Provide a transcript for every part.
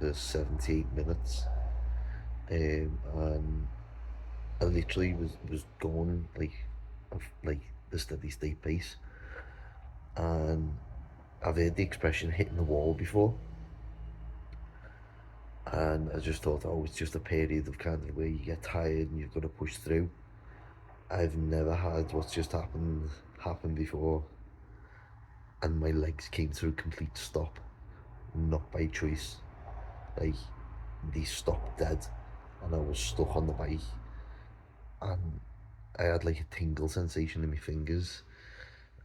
for 78 minutes. And I literally was going like the steady state pace. And I've heard the expression hitting the wall before, and I just thought, oh, it's just a period of kind of where you get tired and you've got to push through. I've never had what's just happened happen before, and my legs came to a complete stop, not by choice. Like, they stopped dead, and I was stuck on the bike, and I had like a tingle sensation in my fingers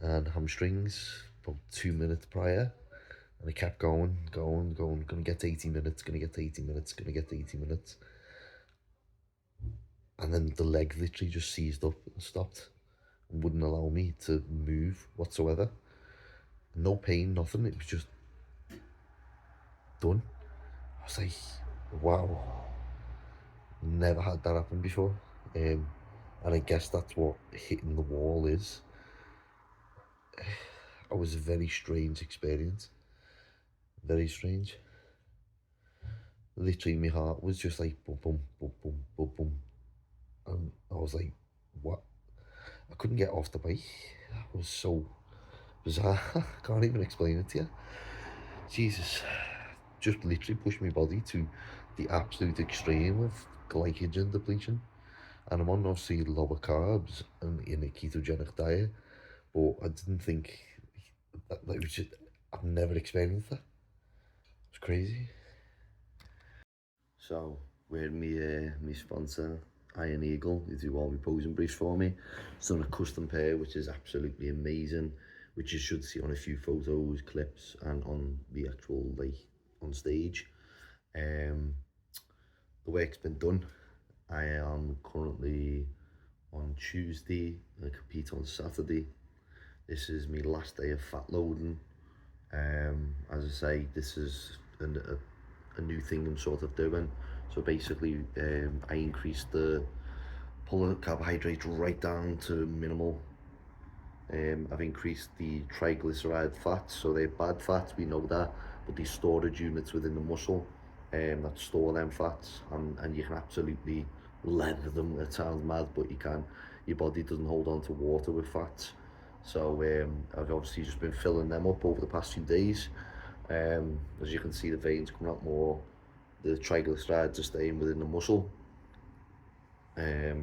and hamstrings about 2 minutes prior. And I kept going, gonna get to 80 minutes, gonna get to 80 minutes, gonna get to 80 minutes. And then the leg literally just seized up and stopped and wouldn't allow me to move whatsoever. No pain, nothing, it was just done. I was like, wow, never had that happen before. And I guess that's what hitting the wall is. It was a very strange experience, very strange. Literally, my heart was just like boom, boom, boom, boom, boom, boom. And I was like, what? I couldn't get off the bike. That was so bizarre. I can't even explain it to you. Jesus, just literally pushed my body to the absolute extreme of glycogen depletion. And I'm on obviously lower carbs and in a ketogenic diet, but I didn't think that was just, I've never experienced that. It's crazy. So, we're me sponsor, Iron Eagle, who do all my posing briefs for me. It's done a custom pair, which is absolutely amazing, which you should see on a few photos, clips, and on the actual, like, on stage. Um, the work's been done. I am currently on Tuesday, I compete on Saturday. This is my last day of fat loading. As I say, this is a new thing I'm sort of doing. So basically, I increased pull the carbohydrates right down to minimal. I've increased the triglyceride fats, so they're bad fats, we know that, but these storage units within the muscle that store them fats, and you can absolutely leather them. It sounds mad, but you can. Your body doesn't hold on to water with fats. So I've obviously just been filling them up over the past few days. As you can see, the veins coming out more, the triglycerides are staying within the muscle. The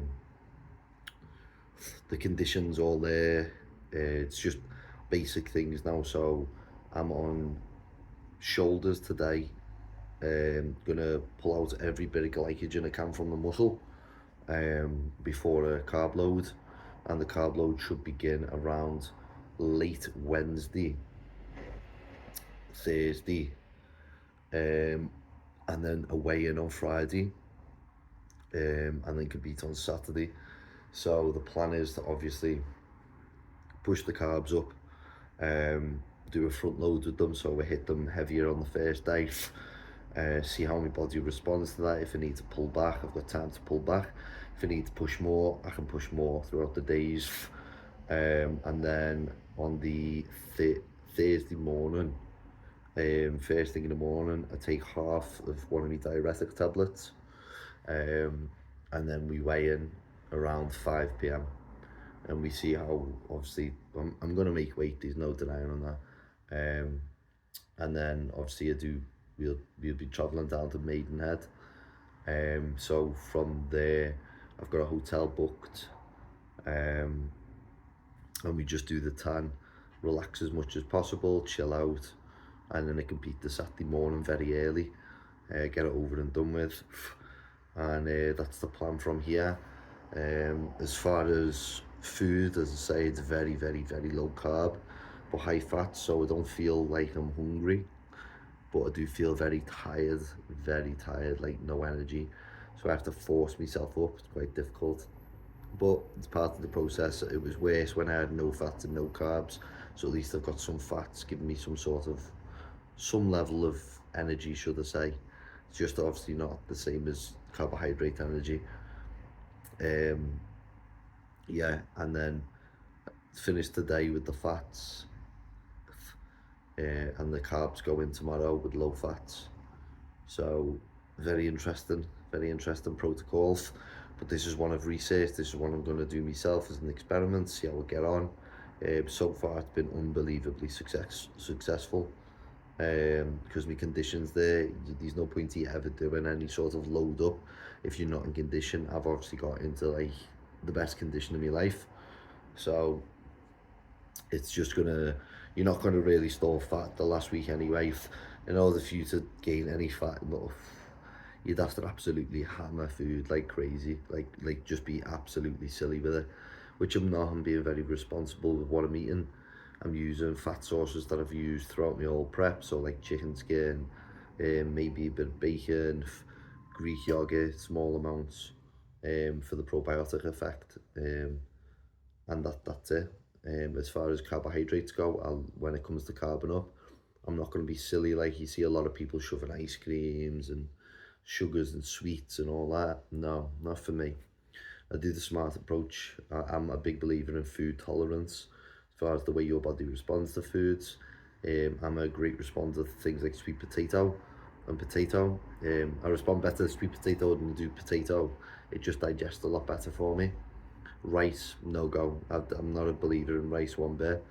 conditions all there. It's just basic things now. So I'm on shoulders today. Gonna pull out every bit of glycogen I can from the muscle before a carb load, and the carb load should begin around late Wednesday, Thursday, and then a weigh-in on Friday, and then compete on Saturday. So the plan is to obviously push the carbs up, do a front load with them, so we hit them heavier on the first day, see how my body responds to that. If I need to pull back, I've got time to pull back. If I need to push more, I can push more throughout the days. And then on the Thursday morning, first thing in the morning, I take half of one of my diuretic tablets, and then we weigh in around 5 p.m. and we see how, obviously, I'm going to make weight, there's no denying on that. And then obviously we'll be travelling down to Maidenhead. So from there, I've got a hotel booked, and we just do the tan, relax as much as possible, chill out, and then I compete the Saturday morning very early, get it over and done with, and that's the plan from here. As far as food, as I say, it's very, very, very low carb, but high fat, so I don't feel like I'm hungry, but I do feel very tired, like no energy. So I have to force myself up. It's quite difficult, but it's part of the process. It was worse when I had no fats and no carbs, so at least I've got some fats giving me some level of energy, should I say. It's just obviously not the same as carbohydrate energy. Yeah, and then finish the day with the fats, and the carbs go in tomorrow with low fats, So very interesting protocols. But this is one I've researched. This is one I'm going to do myself as an experiment, see how I get on. So far, it's been unbelievably successful. Because my conditions there's no point in you ever doing any sort of load up if you're not in condition. I've obviously got into like the best condition of my life, so it's just gonna, you're not gonna really store fat the last week anyway. In order for you to gain any fat, you'd have to absolutely hammer food like crazy, like just be absolutely silly with it, which I'm not. I'm being very responsible with what I'm eating. I'm using fat sources that I've used throughout my whole prep, so like chicken skin, maybe a bit of bacon, Greek yogurt, small amounts, for the probiotic effect, and that's it. As far as carbohydrates go, when it comes to carbon up, I'm not going to be silly like you see a lot of people shoving ice creams and sugars and sweets and all that. No, not for me. I do the smart approach. I'm a big believer in food tolerance as far as the way your body responds to foods. I'm a great responder to things like sweet potato and potato. I respond better to sweet potato than I do potato. It just digests a lot better for me. Rice, no go. I'm not a believer in rice one bit.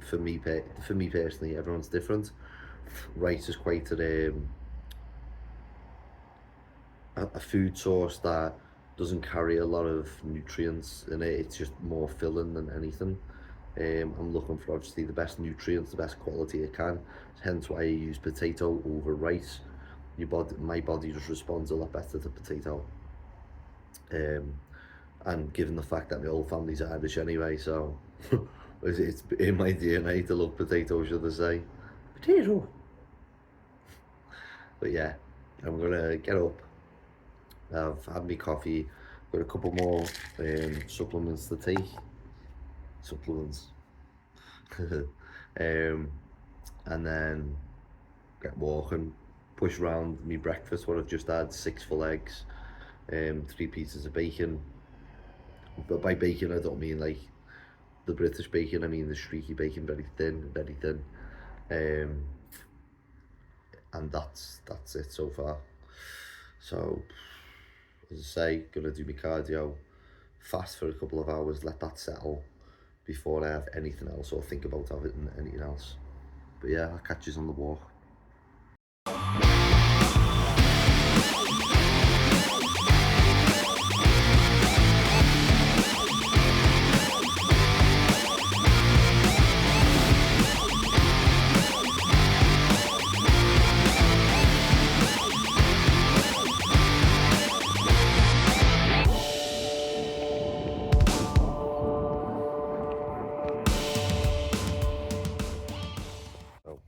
For me personally, everyone's different. Rice is quite a food source that doesn't carry a lot of nutrients in it. It's just more filling than anything. I'm looking for obviously the best nutrients, the best quality it can. Hence why I use potato over rice. My body just responds a lot better to potato. And given the fact that my whole family's Irish anyway, so it's in my DNA to love potato, should I say? Potato. But yeah, I'm gonna get up. I've had my coffee. Got a couple more supplements to take. Supplements. um, and then get walking. Push round me breakfast. What I've just had: 6 full eggs, 3 pieces of bacon. But by bacon, I don't mean like the British bacon. I mean the streaky bacon, very thin, very thin. Um, and that's it so far. So, as I say, gonna do my cardio, fast for a couple of hours, let that settle before I have anything else or think about having anything else. But yeah, I'll catch you on the walk. So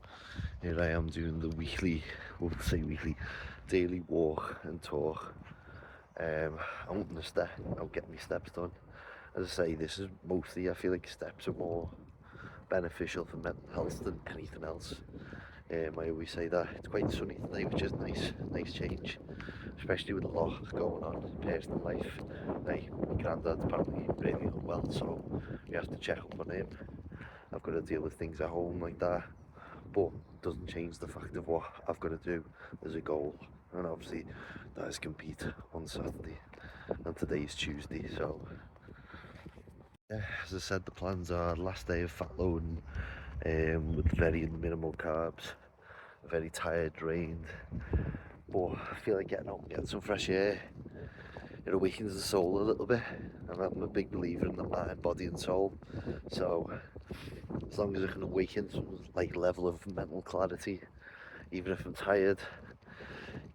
here I am doing the daily walk and talk. I'm up in the step, I'll get my steps done. As I say, this is mostly, I feel like steps are more beneficial for mental health than anything else. I always say that. It's quite sunny today, which is nice change, especially with a lot going on in personal life. Hey, my granddad's apparently really unwell, so we have to check up on him. I've got to deal with things at home like that, but it doesn't change the fact of what I've got to do as a goal, and obviously that is compete on Saturday, and today is Tuesday, so yeah, as I said, the plans are last day of fat loading, with very minimal carbs, very tired, drained, but I feel like getting out and getting some fresh air. It awakens the soul a little bit, and I'm a big believer in the mind, body and soul, so as long as I can awaken some like level of mental clarity, even if I'm tired,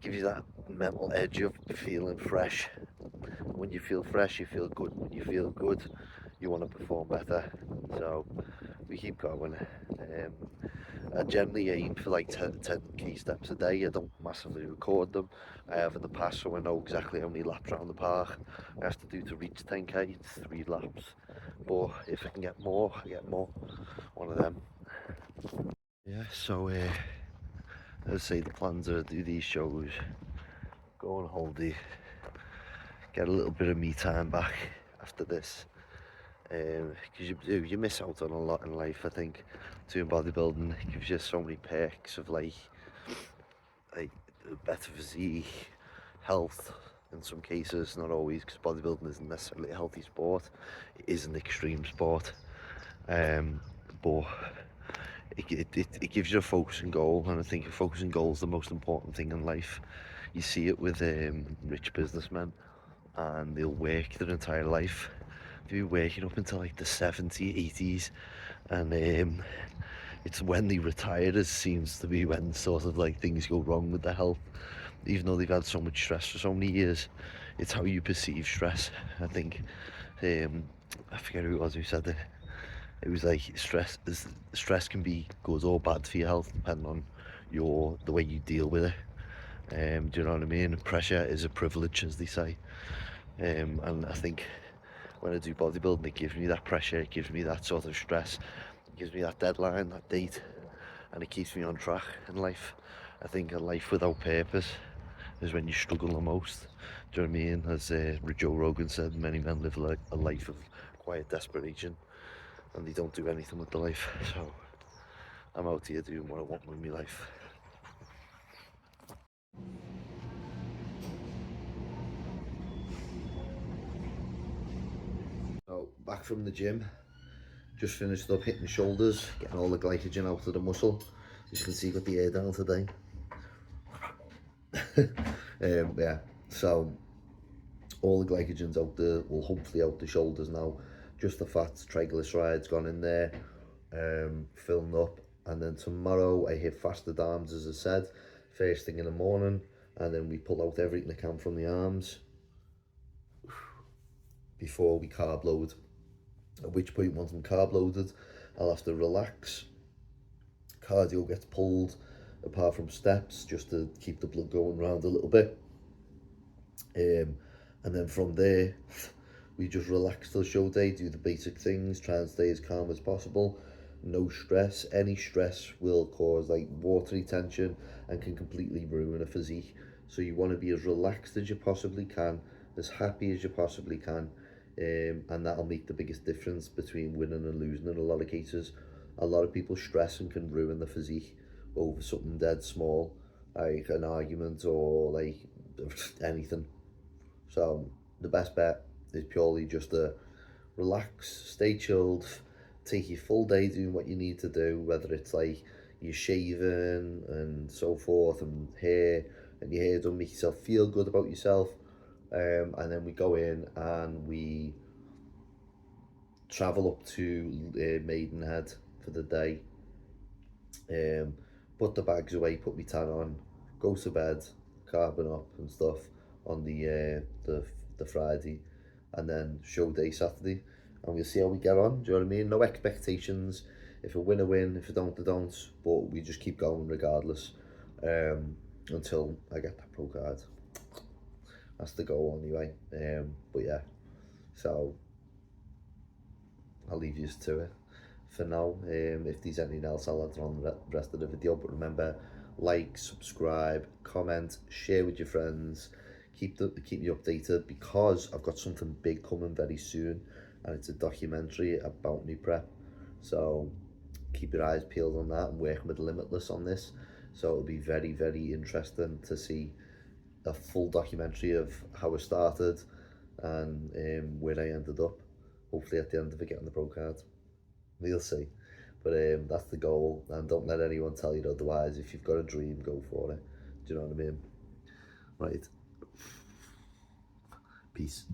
gives you that mental edge of feeling fresh. When you feel fresh, you feel good. When you feel good, you want to perform better. So we keep going. I generally aim for like 10 key steps a day. I don't massively record them. I have in the past, so I know exactly how many laps around the park I have to do to reach 10k. It's 3 laps. But if I can get more, I get more. One of them. Yeah, so as I say, the plans are to do these shows, go on holiday, get a little bit of me time back after this. Because you miss out on a lot in life, I think. Doing bodybuilding, it gives you so many perks of like better physique, health in some cases, not always, because bodybuilding isn't necessarily a healthy sport. It is an extreme sport, but it gives you a focus and goal, and I think a focus and goal is the most important thing in life. You see it with rich businessmen, and they'll work their entire life. They'll be working up until like the 70s, 80s, and it's when they retire it seems to be when sort of like things go wrong with their health, even though they've had so much stress for so many years. It's how you perceive stress. I think I forget who it was who said it. It was like stress can be good or bad for your health depending on the way you deal with it. Do you know what I mean? Pressure is a privilege, as they say. And I think when I do bodybuilding, it gives me that pressure, it gives me that sort of stress, it gives me that deadline, that date, and it keeps me on track in life. I think a life without purpose is when you struggle the most. Do you know what I mean? As Joe Rogan said, many men live a life of quiet desperation, and they don't do anything with their life. So I'm out here doing what I want with my life. So back from the gym, just finished up hitting shoulders, getting all the glycogen out of the muscle. As you can see, got the hair down today. Yeah, so all the glycogen's out there, well hopefully out the shoulders now. Just the fats, triglycerides gone in there, filling up. And then tomorrow I hit fasted arms, as I said, first thing in the morning, and then we pull out everything I can from the arms before we carb load. At which point, once I'm carb loaded, I'll have to relax. Cardio gets pulled apart from steps just to keep the blood going around a little bit. And then from there, we just relax till show day, do the basic things, try and stay as calm as possible. No stress. Any stress will cause like water retention and can completely ruin a physique. So you want to be as relaxed as you possibly can, as happy as you possibly can, and that'll make the biggest difference between winning and losing in a lot of cases. A lot of people stress and can ruin the physique over something dead small, like an argument or like anything. So the best bet is purely just to relax, stay chilled, take your full day doing what you need to do, whether it's like you're shaving and so forth, and your hair done, make yourself feel good about yourself. And then we go in and we travel up to Maidenhead for the day, put the bags away, put my tan on, go to bed, carbon up and stuff on the Friday, and then show day Saturday, and we'll see how we get on. Do you know what I mean? No expectations. If I win, I win. If I don't, I don't. But we just keep going regardless, until I get that pro card. That's the goal anyway. But yeah, so I'll leave you to it for now. If there's anything else, I'll add on the rest of the video. But remember, like, subscribe, comment, share with your friends. Keep me updated, because I've got something big coming very soon, and it's a documentary about me prep. So keep your eyes peeled on that. I'm working with Limitless on this, so it'll be very, very interesting to see a full documentary of how I started and where I ended up. Hopefully at the end of it, getting the pro card. We'll see. But that's the goal, and don't let anyone tell you otherwise. If you've got a dream, go for it. Do you know what I mean? Right. Peace.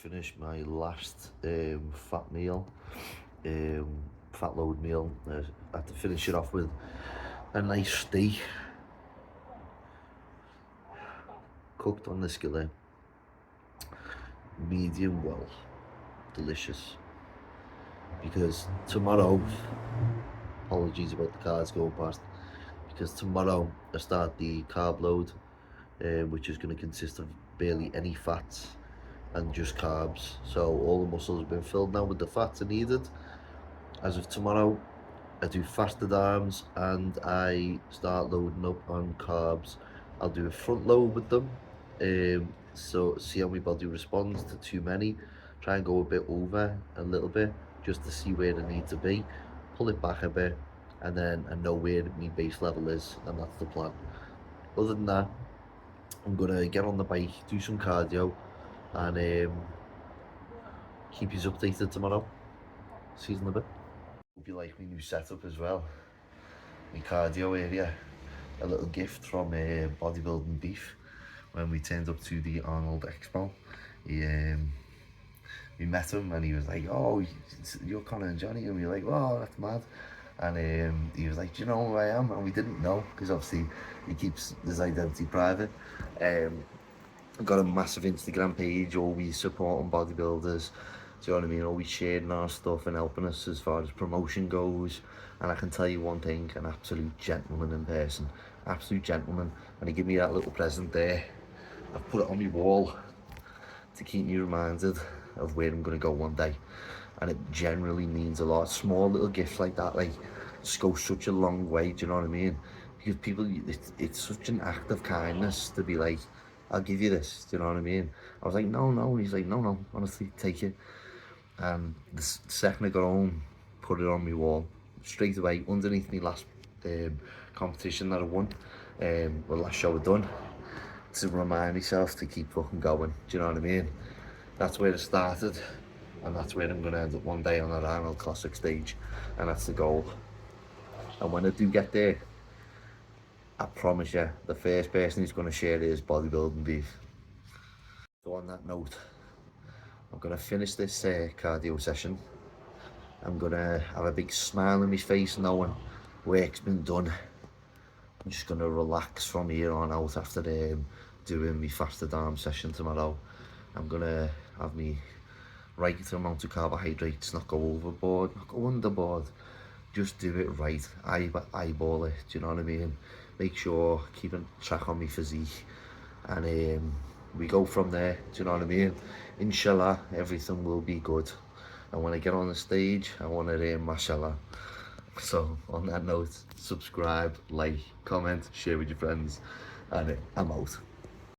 finished my last fat meal, fat load meal. I had to finish it off with a nice steak cooked on the skillet, medium well, delicious. Because tomorrow, apologies about the cars going past, because tomorrow I start the carb load, which is going to consist of barely any fats and just carbs. So all the muscles have been filled now with the fats I needed. As of tomorrow, I do fasted arms and I start loading up on carbs. I'll do a front load with them, so see how my body responds to too many. Try and go a bit over a little bit just to see where I need to be. Pull it back a bit, and then I know where my base level is, and that's the plan. Other than that, I'm gonna get on the bike, do some cardio, and keep you updated tomorrow. See you in a bit. Hope you like my new setup as well. My cardio area, a little gift from Bodybuilding Beef when we turned up to the Arnold Expo. We met him and he was like, "Oh, you're Connor and Johnny," and we were like, "Oh, that's mad." And he was like, "Do you know who I am?" And we didn't know, because obviously he keeps his identity private. Got a massive Instagram page, always supporting bodybuilders. Do you know what I mean? Always sharing our stuff and helping us as far as promotion goes. And I can tell you one thing, an absolute gentleman in person. Absolute gentleman. And he gave me that little present there. I've put it on my wall to keep me reminded of where I'm going to go one day. And it generally means a lot. Small little gifts like that, like, just go such a long way, do you know what I mean? Because people, it's such an act of kindness to be like, "I'll give you this," do you know what I mean? I was like, "No, no," and he's like, "No, honestly, take it." And the second I got home, put it on my wall, straight away, underneath my last competition that I won, last show I done, to remind myself to keep fucking going, do you know what I mean? That's where it started, and that's where I'm going to end up one day on that Arnold Classic stage, and that's the goal. And when I do get there, I promise you, the first person who's going to share is Bodybuilding Beef. So on that note, I'm going to finish this cardio session. I'm going to have a big smile on my face knowing work's been done. I'm just going to relax from here on out after doing my fasted arm session tomorrow. I'm going to have me right amount of carbohydrates, not go overboard, not go underboard. Just do it right, eyeball it, do you know what I mean? Make sure, keeping track on my physique, and we go from there, do you know what I mean? Inshallah, everything will be good. And when I get on the stage, I want to hear mashallah. So on that note, subscribe, like, comment, share with your friends, and I'm out.